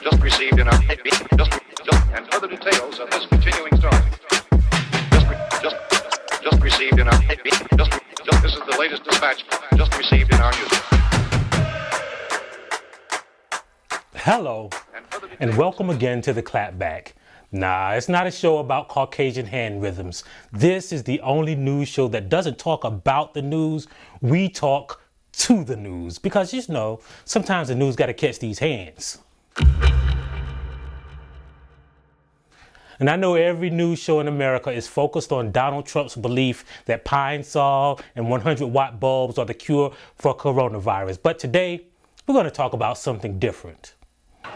just received in our and further details of this continuing story. Just received in our this is the latest dispatch just received in our news. Hello, and welcome again to the Clapback. Nah, it's not a show about Caucasian hand rhythms. This is the only news show that doesn't talk about the news. We talk to the news because, you know, sometimes the news got to catch these hands. And I know every news show in America is focused on Donald Trump's belief that Pine Sol and 100-watt bulbs are the cure for coronavirus. But today, we're going to talk about something different.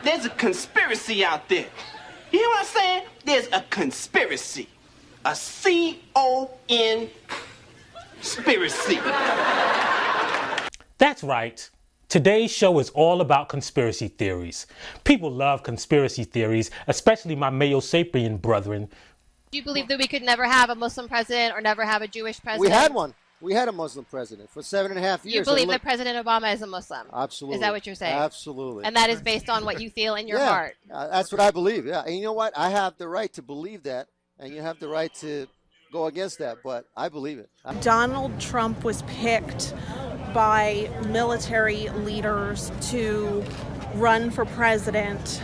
There's a conspiracy out there. You hear what I'm saying? There's a conspiracy. A C-O-N conspiracy. That's right. Today's show is all about conspiracy theories. People love conspiracy theories, especially my Mayo Sapien brethren. Do you believe that we could never have a Muslim president or never have a Jewish president? We had one. We had a Muslim president for 7.5 years. You believe that President Obama is a Muslim? Absolutely. Is that what you're saying? Absolutely. And that is based on what you feel in your heart? That's what I believe, yeah. And you know what? I have the right to believe that, and you have the right to go against that, but I believe it. Donald Trump was picked by military leaders to run for president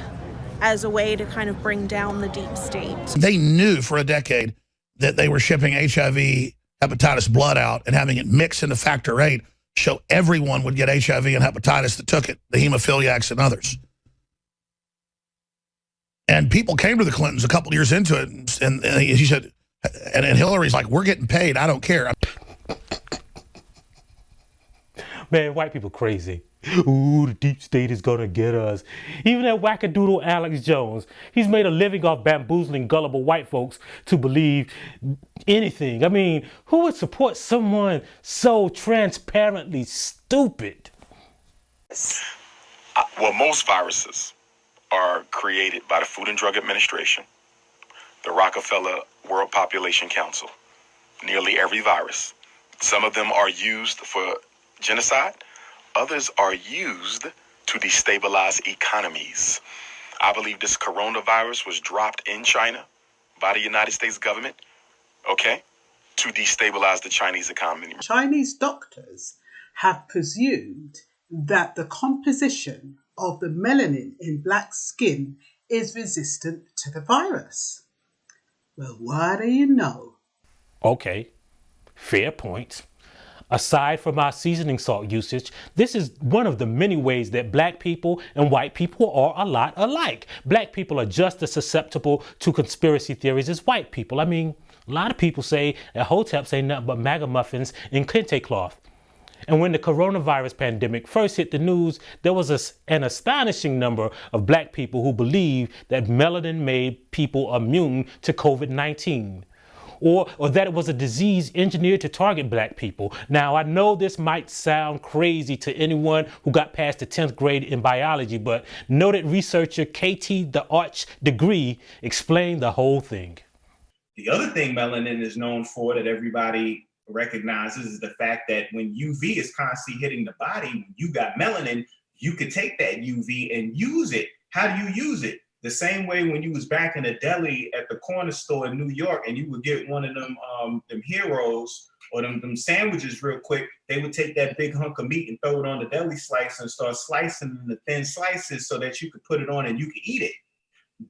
as a way to kind of bring down the deep state. They knew for a decade that they were shipping HIV, hepatitis blood out and having it mixed into factor 8 so everyone would get HIV and hepatitis that took it, the hemophiliacs and others. And people came to the Clintons a couple years into it, and he said, and Hillary's like, we're getting paid, I don't care. Man, white people crazy. Ooh, the deep state is gonna get us. Even that wackadoodle Alex Jones, he's made a living off bamboozling gullible white folks to believe anything. I mean, who would support someone so transparently stupid? Well, most viruses are created by the Food and Drug Administration, the Rockefeller World Population Council, nearly every virus. Some of them are used for genocide. Others are used to destabilize economies. I believe this coronavirus was dropped in China by the United States government, okay, to destabilize the Chinese economy. Chinese doctors have presumed that the composition of the melanin in black skin is resistant to the virus. Well, what do you know? Okay, fair point. Aside from our seasoning salt usage, this is one of the many ways that black people and white people are a lot alike. Black people are just as susceptible to conspiracy theories as white people. I mean, a lot of people say that Hoteps ain't nothing but MAGA muffins and kente cloth. And when the coronavirus pandemic first hit the news, there was an astonishing number of black people who believed that melanin made people immune to COVID-19. Or that it was a disease engineered to target black people. Now, I know this might sound crazy to anyone who got past the 10th grade in biology, but noted researcher KT the Arch Degree explained the whole thing. The other thing melanin is known for that everybody recognizes is the fact that when UV is constantly hitting the body, when you got melanin, you could take that UV and use it. How do you use it? The same way when you was back in a deli at the corner store in New York and you would get one of them heroes or them sandwiches real quick, they would take that big hunk of meat and throw it on the deli slice and start slicing in the thin slices so that you could put it on and you could eat it.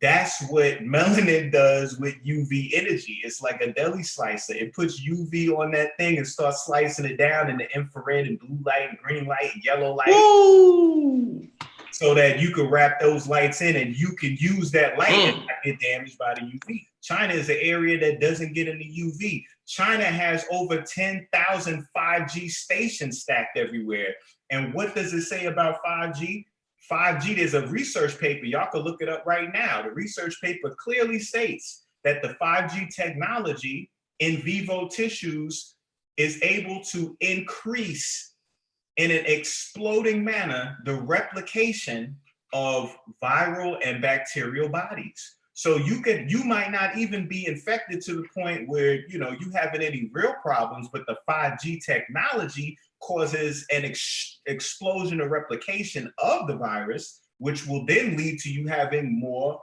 That's what melanin does with UV energy. It's like a deli slicer. It puts UV on that thing and starts slicing it down in the infrared and blue light and green light and yellow light. Woo! So that you can wrap those lights in and you can use that light and not get damaged by the UV. China is an area that doesn't get any UV. China has over 10,000 5G stations stacked everywhere. And what does it say about 5G? 5G, there's a research paper, y'all can look it up right now. The research paper clearly states that the 5G technology in vivo tissues is able to increase in an exploding manner the replication of viral and bacterial bodies. So you might not even be infected to the point where you having any real problems, but the 5G technology causes an explosion or replication of the virus, which will then lead to you having more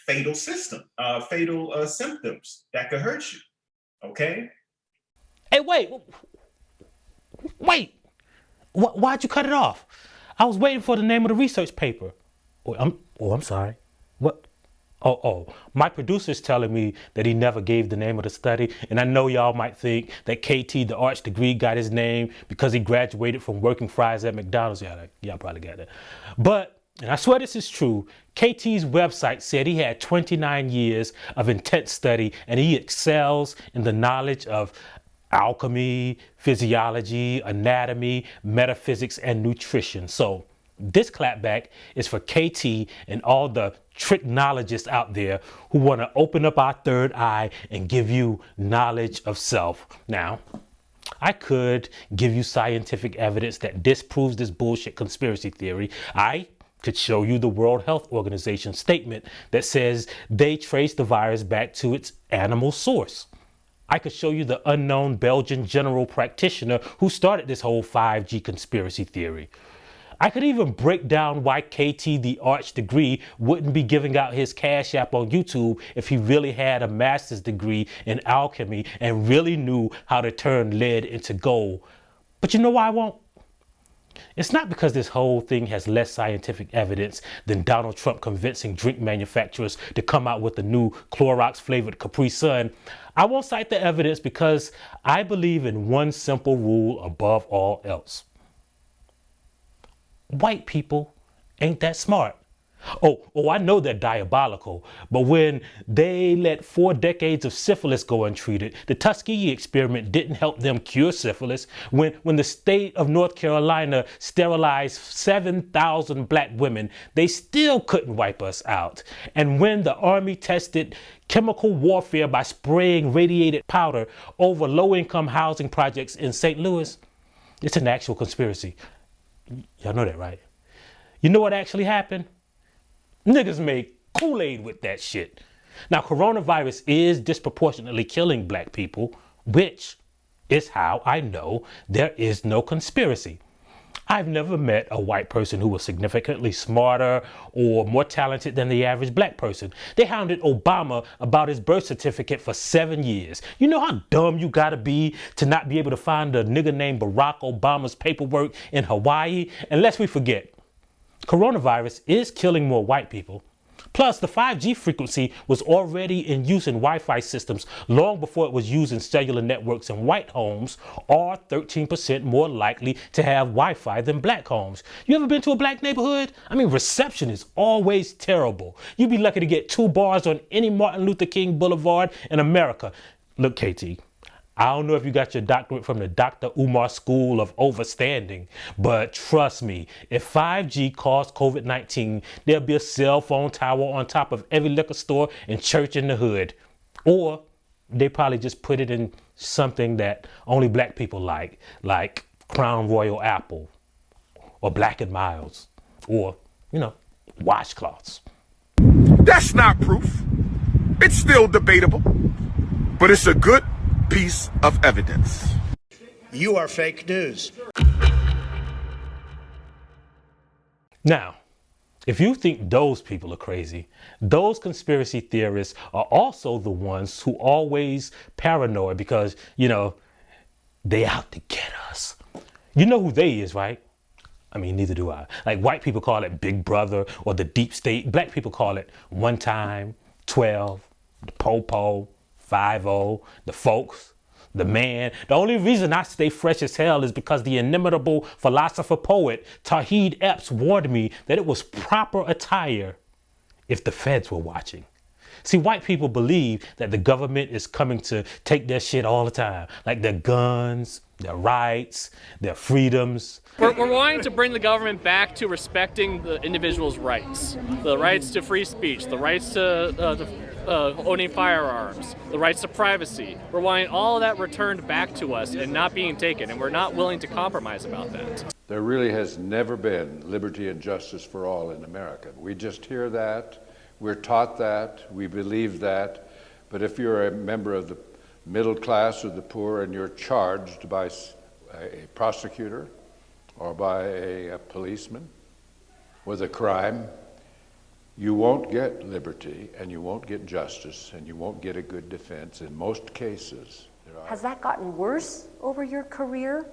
fatal symptoms that could hurt you. Okay? Hey, wait. Why'd you cut it off? I was waiting for the name of the research paper. I'm sorry. What? Oh, my producer's telling me that he never gave the name of the study, and I know y'all might think that KT, the arch degree, got his name because he graduated from working fries at McDonald's. Yeah, y'all probably got that. But, and I swear this is true, KT's website said he had 29 years of intense study, and he excels in the knowledge of alchemy, physiology, anatomy, metaphysics, and nutrition. So this clapback is for KT and all the tricknologists out there who want to open up our third eye and give you knowledge of self. Now, I could give you scientific evidence that disproves this bullshit conspiracy theory. I could show you the World Health Organization statement that says they traced the virus back to its animal source. I could show you the unknown Belgian general practitioner who started this whole 5G conspiracy theory. I could even break down why KT, the arch degree, wouldn't be giving out his Cash App on YouTube if he really had a master's degree in alchemy and really knew how to turn lead into gold. But you know why I won't? It's not because this whole thing has less scientific evidence than Donald Trump convincing drink manufacturers to come out with the new Clorox flavored Capri Sun. I won't cite the evidence because I believe in one simple rule above all else. White people ain't that smart. Oh, I know they're diabolical, but when they let 4 decades of syphilis go untreated, the Tuskegee experiment didn't help them cure syphilis. When the state of North Carolina sterilized 7,000 black women, they still couldn't wipe us out. And when the Army tested chemical warfare by spraying radiated powder over low-income housing projects in St. Louis, it's an actual conspiracy. Y'all know that, right? You know what actually happened? Niggas made Kool-Aid with that shit. Now, coronavirus is disproportionately killing black people, which is how I know there is no conspiracy. I've never met a white person who was significantly smarter or more talented than the average black person. They hounded Obama about his birth certificate for 7 years. You know how dumb you gotta be to not be able to find a nigga named Barack Obama's paperwork in Hawaii? And lest we forget, coronavirus is killing more white people. Plus, the 5G frequency was already in use in Wi-Fi systems long before it was used in cellular networks, and white homes are 13% more likely to have Wi-Fi than black homes. You ever been to a black neighborhood? I mean, reception is always terrible. You'd be lucky to get 2 bars on any Martin Luther King Boulevard in America. Look, KT, I don't know if you got your doctorate from the Dr. Umar School of Overstanding, but trust me, if 5G caused COVID-19, there'll be a cell phone tower on top of every liquor store and church in the hood. Or they probably just put it in something that only black people like Crown Royal Apple, or Black & Milds, or, washcloths. That's not proof. It's still debatable, but it's a good piece of evidence. You are fake news. Now, if you think those people are crazy, those conspiracy theorists are also the ones who always paranoid because, they out to get us. You know who they is, right? I mean, neither do I. Like, white people call it Big Brother or the Deep State. Black people call it One Time, 12, the Popo, 5-0, the folks, the man. The only reason I stay fresh as hell is because the inimitable philosopher poet Tahid Epps warned me that it was proper attire if the feds were watching. See, white people believe that the government is coming to take their shit all the time, like their guns, their rights, their freedoms. We're wanting to bring the government back to respecting the individual's rights. The rights to free speech, the rights to owning firearms, the rights to privacy. We're wanting all of that returned back to us and not being taken, and we're not willing to compromise about that. There really has never been liberty and justice for all in America. We just hear that, we're taught that, we believe that, but if you're a member of the middle class or the poor and you're charged by a prosecutor or by a policeman with a crime, you won't get liberty and you won't get justice and you won't get a good defense in most cases. Has that gotten worse over your career?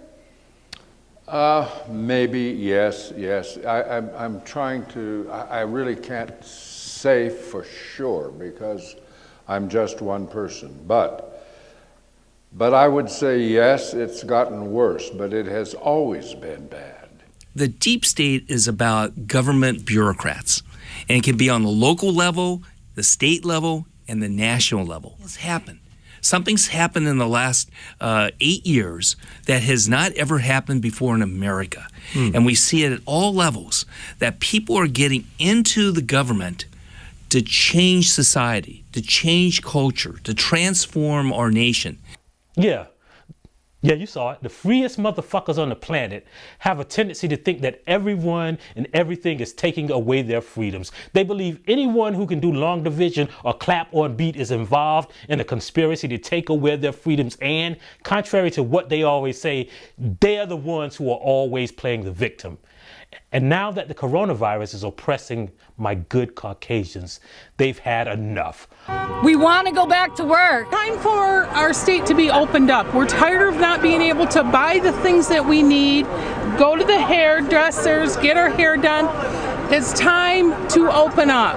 Maybe, yes. I'm trying to, I really can't say for sure because I'm just one person. But I would say yes, it's gotten worse, but it has always been bad. The deep state is about government bureaucrats, and it can be on the local level, the state level, and the national level. What's happened? Something's happened in the last 8 years that has not ever happened before in America. And we see it at all levels, that people are getting into the government to change society, to change culture, to transform our nation. Yeah, you saw it. The freest motherfuckers on the planet have a tendency to think that everyone and everything is taking away their freedoms. They believe anyone who can do long division or clap on beat is involved in a conspiracy to take away their freedoms, and contrary to what they always say, they're the ones who are always playing the victim. And now that the coronavirus is oppressing my good Caucasians, they've had enough. We want to go back to work. Time for our state to be opened up. We're tired of not being able to buy the things that we need, go to the hairdressers, get our hair done. It's time to open up.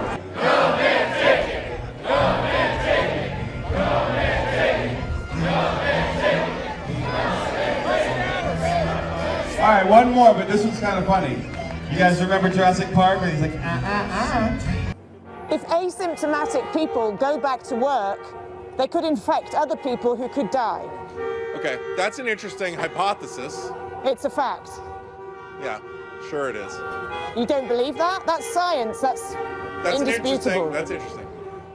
All right, one more, but this one's kind of funny. You guys remember Jurassic Park? And he's like, If asymptomatic people go back to work, they could infect other people who could die. Okay, that's an interesting hypothesis. It's a fact. Yeah, sure it is. You don't believe that? That's science. That's indisputable. That's interesting.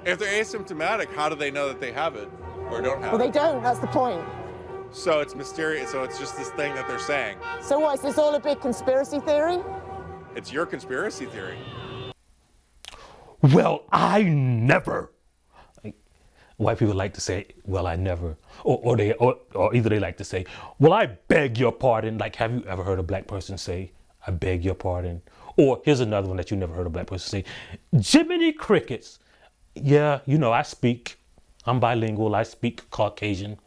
If they're asymptomatic, how do they know that they have it or don't have it? Well, they don't. That's the point. So it's mysterious. So it's just this thing that they're saying. So what, is this all a big conspiracy theory? It's your conspiracy theory. Well, I never. White people like to say, well, I never. Or either they like to say, well, I beg your pardon. Like, have you ever heard a black person say, I beg your pardon? Or here's another one that you never heard a black person say, Jiminy Crickets. Yeah, you know, I speak. I'm bilingual. I speak Caucasian.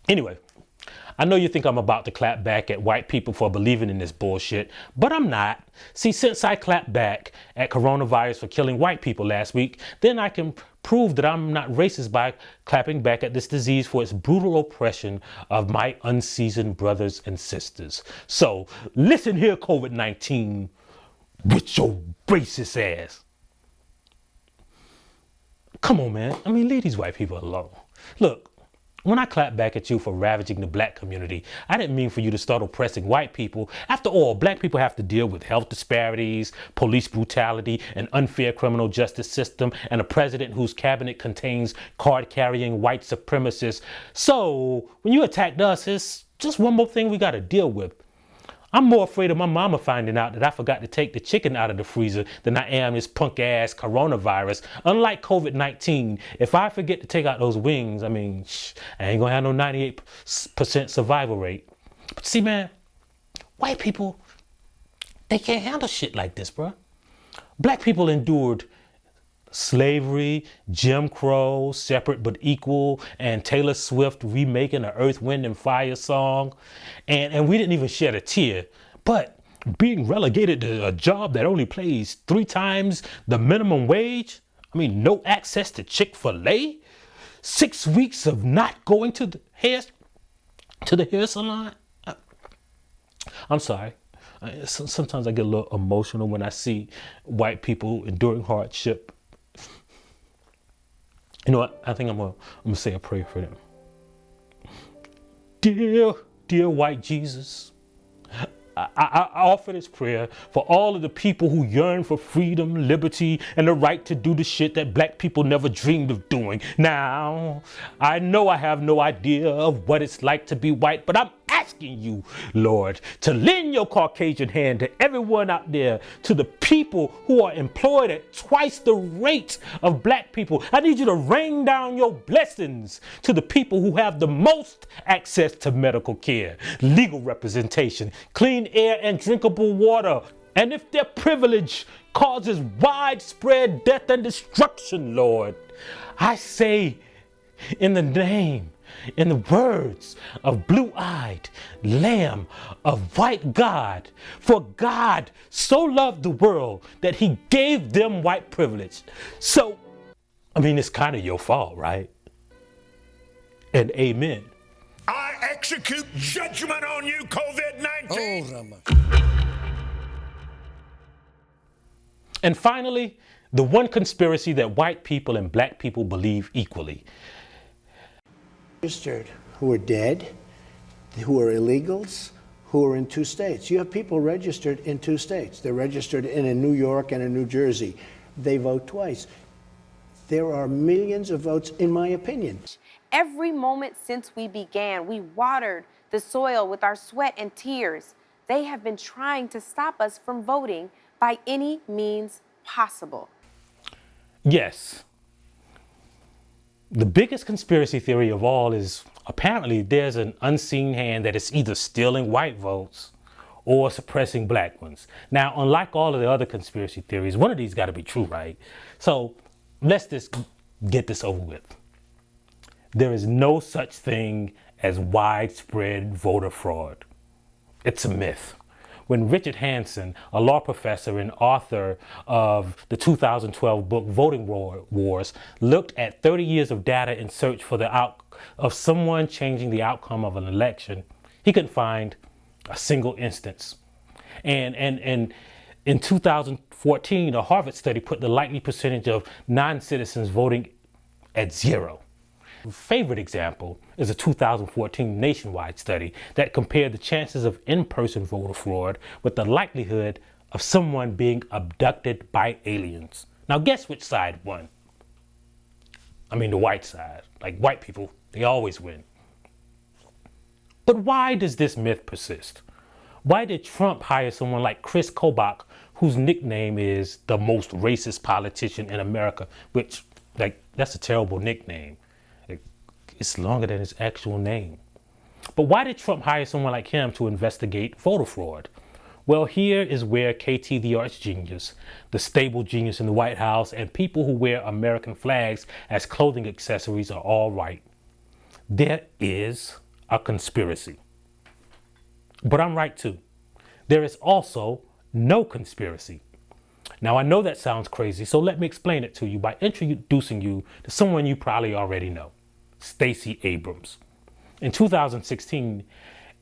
Anyway, I know you think I'm about to clap back at white people for believing in this bullshit, but I'm not. See, since I clapped back at coronavirus for killing white people last week, then I can prove that I'm not racist by clapping back at this disease for its brutal oppression of my unseasoned brothers and sisters. So listen here, COVID-19, with your racist ass. Come on, man. I mean, leave these white people alone. Look, when I clap back at you for ravaging the black community, I didn't mean for you to start oppressing white people. After all, black people have to deal with health disparities, police brutality, an unfair criminal justice system, and a president whose cabinet contains card-carrying white supremacists. So when you attacked us, it's just one more thing we got to deal with. I'm more afraid of my mama finding out that I forgot to take the chicken out of the freezer than I am this punk-ass coronavirus. Unlike COVID-19, if I forget to take out those wings, I mean, I ain't gonna have no 98% survival rate. But see, man, white people, they can't handle shit like this, bro. Black people endured slavery, Jim Crow, separate but equal, and Taylor Swift remaking an Earth, Wind, and Fire song. And we didn't even shed a tear. But being relegated to a job that only pays 3 times the minimum wage, I mean, no access to Chick-fil-A, 6 weeks of not going to the hair salon. I'm sorry. Sometimes I get a little emotional when I see white people enduring hardship. You know what? I think I'm gonna say a prayer for them. Dear white Jesus, I offer this prayer for all of the people who yearn for freedom, liberty, and the right to do the shit that black people never dreamed of doing. Now, I know I have no idea of what it's like to be white, but asking you, Lord, to lend your Caucasian hand to everyone out there, to the people who are employed at twice the rate of black people. I need you to rain down your blessings to the people who have the most access to medical care, legal representation, clean air and drinkable water. And if their privilege causes widespread death and destruction, Lord, I say in the words of blue-eyed Lamb of white God, for God so loved the world that he gave them white privilege. So, I mean, it's kind of your fault, right? And amen. I execute judgment on you, COVID-19. And finally, the one conspiracy that white people and black people believe equally. Registered who are dead, who are illegals, who are in 2 states. You have people registered in 2 states. They're registered in New York and in New Jersey. They vote twice. There are millions of votes, in my opinion. Every moment since we began, we watered the soil with our sweat and tears. They have been trying to stop us from voting by any means possible. Yes. The biggest conspiracy theory of all is apparently there's an unseen hand that is either stealing white votes or suppressing black ones. Now, unlike all of the other conspiracy theories, one of these got to be true, right? So let's just get this over with. There is no such thing as widespread voter fraud. It's a myth. When Richard Hansen, a law professor and author of the 2012 book Voting Wars, looked at 30 years of data in search for of someone changing the outcome of an election, he couldn't find a single instance. And in 2014, a Harvard study put the likely percentage of non-citizens voting at 0. Favorite example is a 2014 nationwide study that compared the chances of in-person voter fraud with the likelihood of someone being abducted by aliens. Now guess which side won? I mean the white side. Like white people, they always win. But why does this myth persist? Why did Trump hire someone like Chris Kobach, whose nickname is the most racist politician in America, which, like, that's a terrible nickname. It's longer than his actual name. But why did Trump hire someone like him to investigate voter fraud? Well, here is where KT the arch genius, the stable genius in the White House, and people who wear American flags as clothing accessories are all right. There is a conspiracy. But I'm right too. There is also no conspiracy. Now I know that sounds crazy, so let me explain it to you by introducing you to someone you probably already know. Stacey Abrams. In 2016,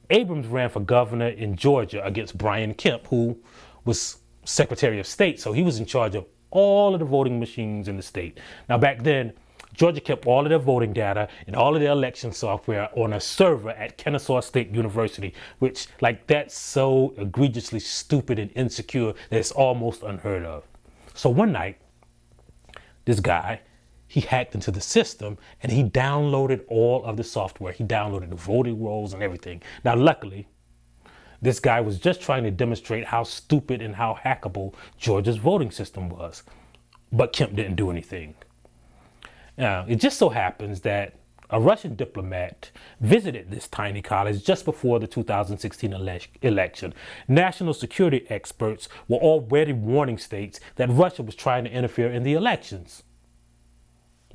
Abrams ran for governor in Georgia against Brian Kemp, who was Secretary of State, so he was in charge of all of the voting machines in the state. Now back then, Georgia kept all of their voting data and all of their election software on a server at Kennesaw State University, which, like, that's so egregiously stupid and insecure that it's almost unheard of. So one night, this guy, he hacked into the system and he downloaded all of the software. He downloaded the voting rolls and everything. Now, luckily, this guy was just trying to demonstrate how stupid and how hackable Georgia's voting system was. But Kemp didn't do anything. Now, it just so happens that a Russian diplomat visited this tiny college just before the 2016 election. National security experts were already warning states that Russia was trying to interfere in the elections.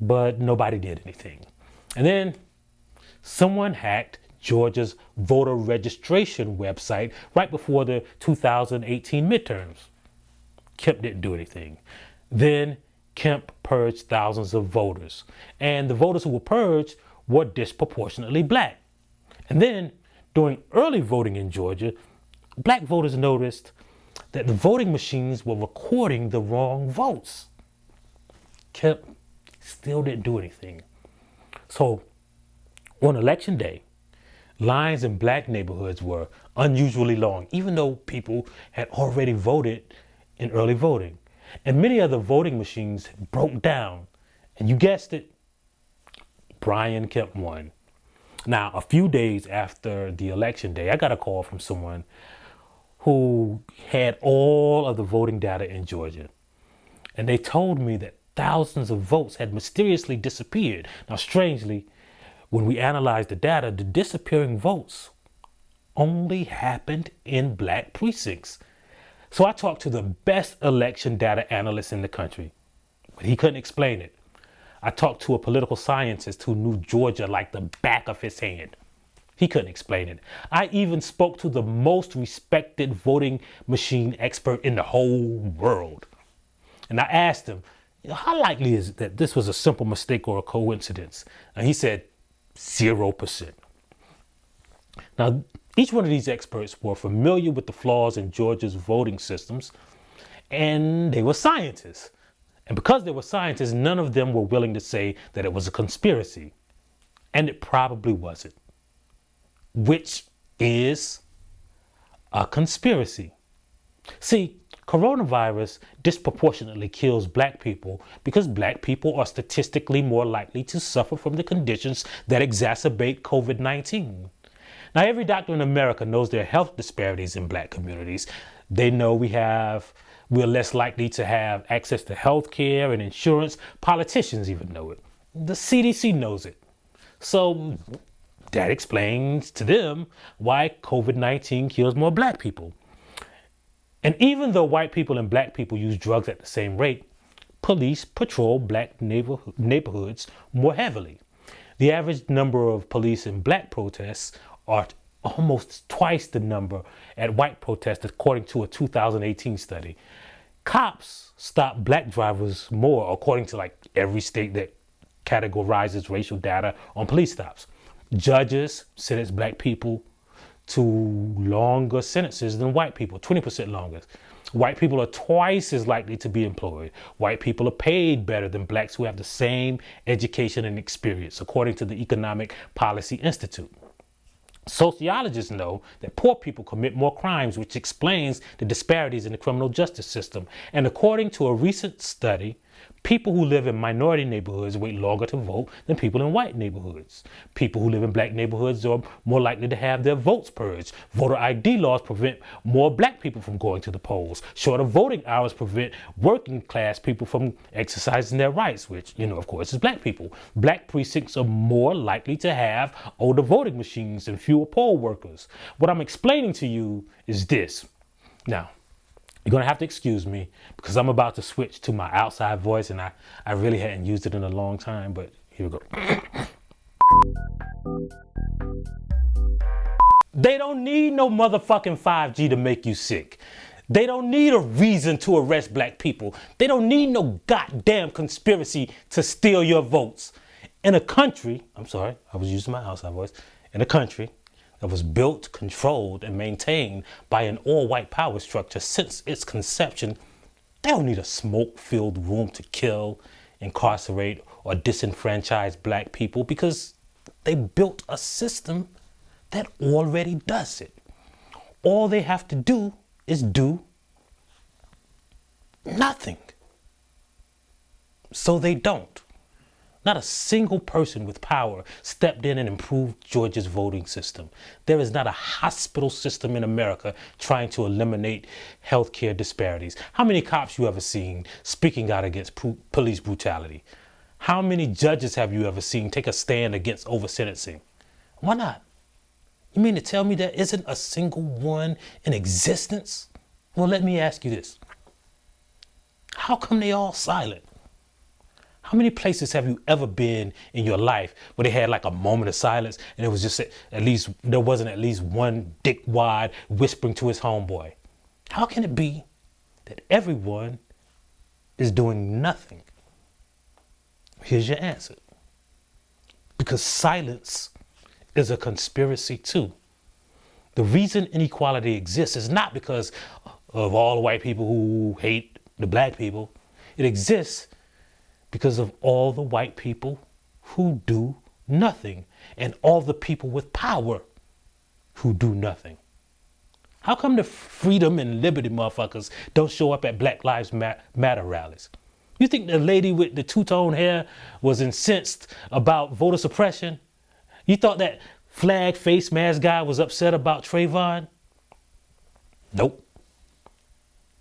But nobody did anything. And then someone hacked Georgia's voter registration website right before the 2018 midterms. Kemp didn't do anything. Then Kemp purged thousands of voters. And the voters who were purged were disproportionately black. And then during early voting in Georgia, black voters noticed that the voting machines were recording the wrong votes. Kemp still didn't do anything. So on election day, lines in black neighborhoods were unusually long, even though people had already voted in early voting. And many of the voting machines broke down. And you guessed it, Brian Kemp won. Now, a few days after the election day, I got a call from someone who had all of the voting data in Georgia. And they told me that thousands of votes had mysteriously disappeared. Now, strangely, when we analyzed the data, the disappearing votes only happened in black precincts. So I talked to the best election data analyst in the country, but he couldn't explain it. I talked to a political scientist who knew Georgia like the back of his hand. He couldn't explain it. I even spoke to the most respected voting machine expert in the whole world. And I asked him, how likely is it that this was a simple mistake or a coincidence? And he said, 0%. Now, each one of these experts were familiar with the flaws in Georgia's voting systems, and they were scientists. And because they were scientists, none of them were willing to say that it was a conspiracy. And it probably wasn't. Which is a conspiracy. See, coronavirus disproportionately kills black people because black people are statistically more likely to suffer from the conditions that exacerbate COVID-19. Now, every doctor in America knows there are health disparities in black communities. They know we're less likely to have access to health care and insurance. Politicians even know it. The CDC knows it. So that explains to them why COVID-19 kills more black people. And even though white people and black people use drugs at the same rate, police patrol black neighborhoods more heavily. The average number of police in black protests are almost twice the number at white protests, according to a 2018 study. Cops stop black drivers more, according to like every state that categorizes racial data on police stops. Judges sentence black people to longer sentences than white people, 20% longer. White people are twice as likely to be employed. White people are paid better than blacks who have the same education and experience, according to the Economic Policy Institute. Sociologists know that poor people commit more crimes, which explains the disparities in the criminal justice system. And according to a recent study, people who live in minority neighborhoods wait longer to vote than people in white neighborhoods. People who live in black neighborhoods are more likely to have their votes purged. Voter ID laws prevent more black people from going to the polls. Shorter voting hours prevent working class people from exercising their rights, which, of course, is black people. Black precincts are more likely to have older voting machines and fewer poll workers. What I'm explaining to you is this. Now, you're going to have to excuse me because I'm about to switch to my outside voice, and I really hadn't used it in a long time, but here we go. They don't need no motherfucking 5G to make you sick. They don't need a reason to arrest black people. They don't need no goddamn conspiracy to steal your votes. In a country, I'm sorry, I was using my outside voice, in a country that was built, controlled, and maintained by an all-white power structure since its conception, they don't need a smoke-filled room to kill, incarcerate, or disenfranchise black people because they built a system that already does it. All they have to do is do nothing. So they don't. Not a single person with power stepped in and improved Georgia's voting system. There is not a hospital system in America trying to eliminate healthcare disparities. How many cops you ever seen speaking out against police brutality? How many judges have you ever seen take a stand against over-sentencing? Why not? You mean to tell me there isn't a single one in existence? Well, let me ask you this. How come they all silent? How many places have you ever been in your life where they had like a moment of silence and it was just there wasn't at least one dickwad whispering to his homeboy? How can it be that everyone is doing nothing? Here's your answer. Because silence is a conspiracy too. The reason inequality exists is not because of all the white people who hate the black people. It exists because of all the white people who do nothing and all the people with power who do nothing. How come the freedom and liberty motherfuckers don't show up at Black Lives Matter rallies? You think the lady with the two-tone hair was incensed about voter suppression You thought that flag face mask guy was upset about Trayvon? Nope.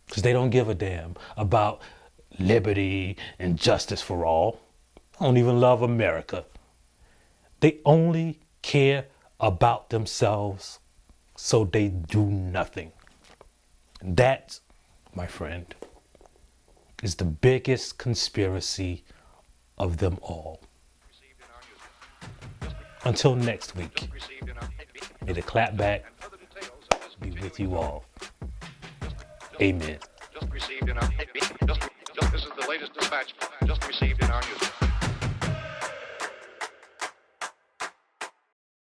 Because they don't give a damn about liberty and justice for all. They don't even love America. They only care about themselves, so they do nothing. That, my friend, is the biggest conspiracy of them all. Until next week, may the clapback be with you all. Amen. Just received in our this is the latest dispatch just received in our newsroom.